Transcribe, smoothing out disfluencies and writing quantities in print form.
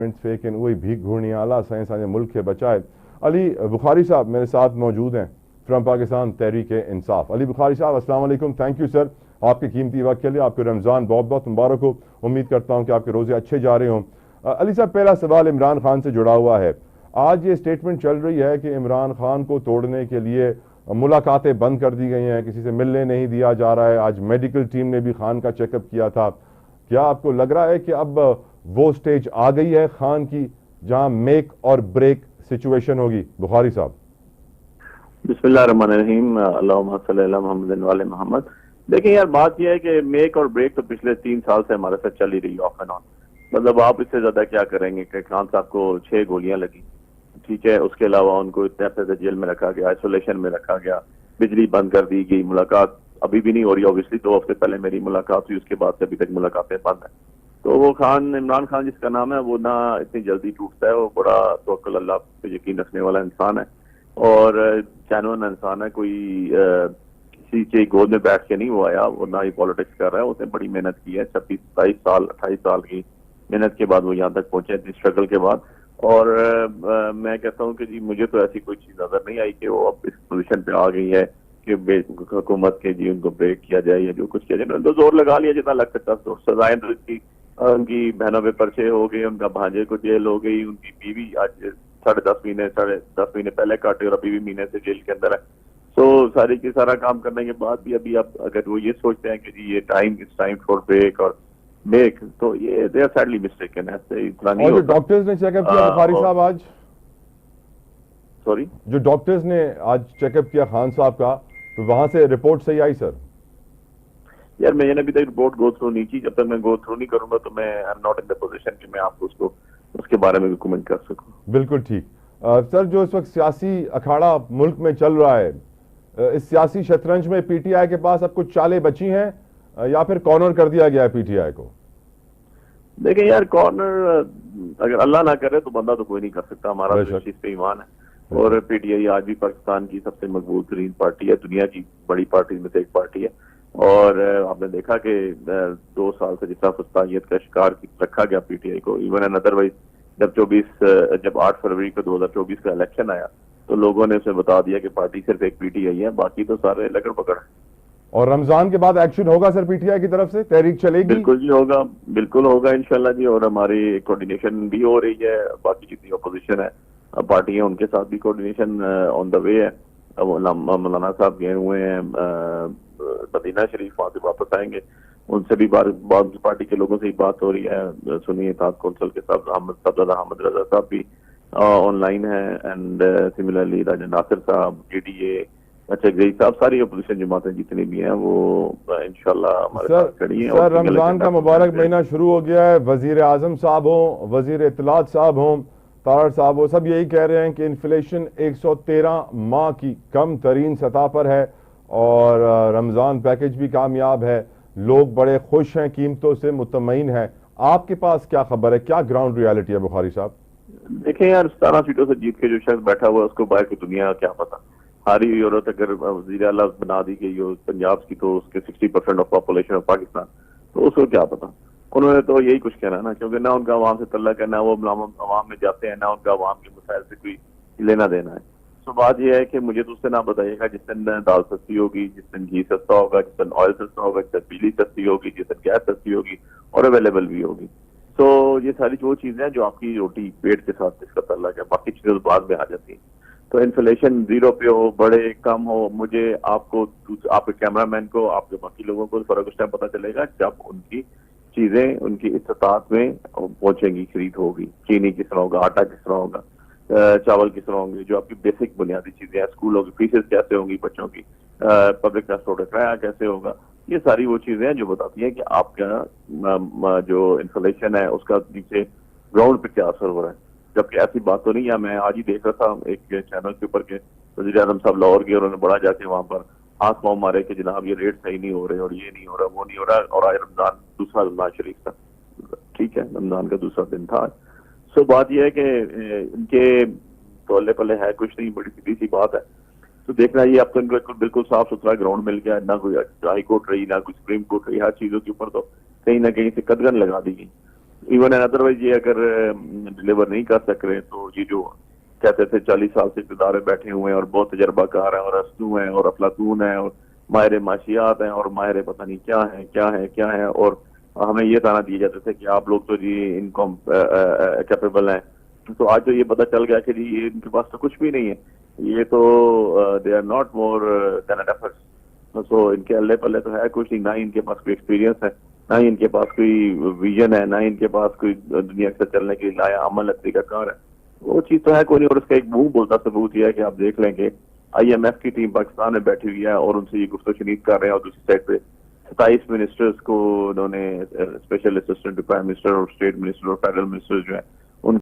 फेकन वही भीख घूरनी आला साइंस मुल्क के बचाए। अली बुखारी साहब मेरे साथ मौजूद हैं फ्रॉम पाकिस्तान तहरीक इंसाफ। अली बुखारी साहब अस्सलाम वालेकुम, थैंक यू सर आपके कीमती वक्त के लिए। आपके रमज़ान बहुत बहुत मुबारक हो। उम्मीद करता हूँ कि आपके रोज़े अच्छे जा रहे हों। अली साहब पहला सवाल इमरान खान से जुड़ा हुआ है। आज ये स्टेटमेंट चल रही है कि इमरान खान को तोड़ने के लिए मुलाकातें बंद कर दी गई हैं, किसी से मिलने नहीं दिया जा रहा है। आज मेडिकल टीम ने भी खान का चेकअप किया था। क्या आपको लग रहा है कि अब वो स्टेज आ गई है खान की जहां मेक और ब्रेक सिचुएशन होगी? बुखारी साहब। बिस्मिल्लाहिर्रहमानिर्रहीम, अल्लाहुम्मा सल्ली अला मुहम्मदिन व आले मोहम्मद। देखिए यार, बात यह है कि मेक और ब्रेक तो पिछले 3 साल से हमारे साथ चल ही रही है ऑफ एंड ऑन। मतलब आप इससे ज्यादा क्या करेंगे कि खान साहब को 6 गोलियां लगी, ठीक है, उसके अलावा उनको इतने हफ्ते से जेल में रखा गया, आइसोलेशन में रखा गया, बिजली बंद कर दी गई, मुलाकात अभी भी नहीं हो रही। ऑब्वियसली 2 हफ्ते पहले मेरी मुलाकात हुई, उसके बाद से अभी तक मुलाकातें बंद है। तो वो खान, इमरान खान जिसका नाम है, वो ना इतनी जल्दी टूटता है। वो बड़ा तवक्कुल अल्लाह पे यकीन रखने वाला इंसान है और जेन्युइन इंसान है। कोई किसी के गोद में बैठ के नहीं वो आया, वो ना ही पॉलिटिक्स कर रहा है। उसने बड़ी मेहनत की है, 26, 27 साल, 28 साल की मेहनत के बाद वो यहाँ तक पहुंचे, इतनी स्ट्रगल के बाद। और मैं कहता हूँ कि जी मुझे तो ऐसी कोई चीज नजर नहीं आई कि वो अब इस पोजीशन पे आ गई है कि हुकूमत के जी उनको ब्रेक किया जाए या जो कुछ किया जाए। तो जोर लगा लिया जितना लग सकता। तो सजाएं तो इसकी, उनकी बहनों पे पर्चे हो गए, उनका भांजे को जेल हो गई, उनकी बीवी आज 10.5 महीने पहले काटे और अभी भी महीने से जेल के अंदर है। तो सारी की सारा काम करने के बाद भी अभी अब अगर वो ये सोचते हैं कि जी ये इट्स टाइम फॉर ब्रेक और मेक, तो ये दे आर सैडली मिस्टेकन। ऐसे इतना नहीं और जो होता। डॉक्टर्स ने चेकअप किया बुखारी साहब आज, सॉरी, जो डॉक्टर्स ने आज चेकअप किया खान साहब का, तो वहां से रिपोर्ट सही आई सर? यार मैंने अभी तक रिपोर्ट गो थ्रू नहीं की। जब तक मैं गो थ्रू नहीं करूंगा तो मैं I am not in the position कि मैं आपको उसके बारे में भी कमेंट कर सकूं। बिल्कुल ठीक। सर जो इस वक्त सियासी अखाड़ा मुल्क में चल रहा है, इस सियासी शतरंज में पीटीआई के पास अब कुछ चालें बची हैं या फिर कॉर्नर कर दिया गया है पीटीआई को? देखिए यार, कॉर्नर अगर अल्लाह ना करे तो बंदा तो कोई नहीं कर सकता। हमारा तो इस चीज पे ईमान है। और पीटीआई आज भी पाकिस्तान की सबसे मजबूत तरीन पार्टी है, दुनिया की बड़ी पार्टी में से एक पार्टी है। और आपने देखा कि 2 साल से जितना फस्तानियत का शिकार रखा गया पीटीआई को, इवन एंड अदरवाइज जब 8 फरवरी को 2024 का इलेक्शन आया तो लोगों ने उसे बता दिया कि पार्टी सिर्फ एक पीटीआई है, बाकी तो सारे लगड़ पकड़ है। और रमजान के बाद एक्शन होगा सर पीटीआई की तरफ से? तहरीक चलेगी? बिल्कुल जी होगा, बिल्कुल होगा इंशाल्लाह जी। और हमारी कोऑर्डिनेशन भी हो रही है। बाकी जितनी अपोजिशन है पार्टी है उनके साथ भी कोऑर्डिनेशन ऑन द वे है। मौलाना साहब गए हुए हैं मदीना शरीफ, वहां से वापस आएंगे। उनसे भी बाद पार्टी के लोगों से ही बात हो रही है। सुनिए ताज कौंसल के साहबजादा अहमद रजा साहब भी ऑनलाइन है, एंड सिमिलरली राजा नासिर साहब, जेडीए, अच्छा गई साहब, सारी अपोजिशन जमातें जितनी भी हैं वो इंशाल्लाह हमारे साथ खड़ी हैं। सर रमजान का मुबारक महीना शुरू हो गया है। वजीर आजम साहब हों, वजीर इत्तलात साहब हों, तारड़ साहब हो, सब यही कह रहे हैं कि इन्फ्लेशन 113 माह की कम तरीन सतह पर है और रमजान पैकेज भी कामयाब है। लोग बड़े खुश हैं, कीमतों से मुतमईन है। आपके पास क्या खबर है, क्या ग्राउंड रियलिटी है बुखारी साहब? देखें यार, 17 सीटों से जीत के जो शख्स बैठा हुआ है उसको बाहर की दुनिया क्या पता। हारी हुई औरत अगर वज़ीर आला बना दी गई हो पंजाब की तो उसके 60% ऑफ पॉपुलेशन ऑफ पाकिस्तान, तो उसको क्या पता। उन्होंने तो यही कुछ कहना ना, क्योंकि ना उनका अवाम से तल्लक है, ना वो अवाम में जाते हैं, ना उनका अवाम के मसाइल से कोई लेना देना है। तो बात यह है कि मुझे तो उससे ना बताइएगा जिस दिन दाल सस्ती होगी, जिस दिन घी सस्ता होगा, जिस दिन ऑयल सस्ता होगा, जिस दिन बिजली सस्ती होगी, जिस दिन गैस सस्ती होगी और अवेलेबल भी होगी। तो ये सारी वो चीजें हैं जो आपकी रोटी पेट के साथ इसका तल्लक है, बाकी चीजें तो बाद में आ जाती हैं। तो इन्फ्लेशन 0 पे हो, बड़े कम हो, मुझे आपको, आपके कैमरामैन को, आपके बाकी लोगों को फर्क उस टाइम पता चलेगा जब उनकी चीजें उनकी इस्तात में पहुंचेंगी, खरीद होगी। चीनी किस तरह होगा, आटा किस तरह होगा, चावल किस तरह होंगे, जो आपकी बेसिक बुनियादी चीजें हैं, स्कूलों की फीसेस कैसे होंगी बच्चों की, पब्लिक ट्रांसपोर्ट का किराया कैसे होगा, ये सारी वो चीजें हैं जो बताती हैं कि आपका जो इन्फ्लेशन है उसका नीचे ग्राउंड पे क्या असर हो रहा है। जबकि ऐसी बात तो नहीं है। मैं आज ही देख रहा था एक चैनल के ऊपर के वज़ीर आज़म साहब लाहौर गए, उन्होंने बड़ा जाके वहां पर हाथ पाँव मारे कि जनाब ये रेट सही नहीं हो रहे और ये नहीं हो रहा, वो नहीं हो रहा। और आज रमजान, दूसरा रमजान शरीफ था, ठीक है, रमजान का दूसरा दिन था। सो बात यह है कि इनके तोले पले है कुछ नहीं, बड़ी सीधी सी बात है। तो देखना ये अब तो बिल्कुल साफ सुथरा ग्राउंड मिल गया, ना कोई हाई कोर्ट रही, ना कोई सुप्रीम कोर्ट रही। हर चीजों के ऊपर तो कहीं ना कहीं से कदगन लगा दी गई। इवन अदरवाइज ये अगर डिलीवर नहीं कर सक रहे तो ये जो कहते थे 40 साल से इक़्तिदार में बैठे हुए हैं और बहुत तजर्बाकार हैं और अस्तू हैं और अफलातून हैं और माहिर माशियात हैं और माहिर पता नहीं क्या है और हमें ये ताना दिए जाते थे कि आप लोग तो जी इनकम कैपेबल हैं। तो आज तो ये पता चल गया कि जी ये इनके पास तो कुछ भी नहीं है, ये तो they are not more than an efforts. तो इनके अल्ले पल्ले तो है कुछ नहीं, ना ही इनके पास कोई एक्सपीरियंस है, ना ही इनके पास कोई विजन है, ना ही इनके पास कोई दुनिया से चलने के लिए लाया अमल तरीकाकार है। वो चीज तो है कोई नहीं। और उसका एक मुंह बोलता सबूत यह है कि आप देख लेंगे IMF की टीम पाकिस्तान में बैठी हुई है और उनसे ये गुफ्तगू शनीद कर रहे हैं और दूसरी साइड पे 27 मिनिस्टर्स को उन्होंने special assistant to prime minister और स्टेट मिनिस्टर और फेडरल मिनिस्टर जो है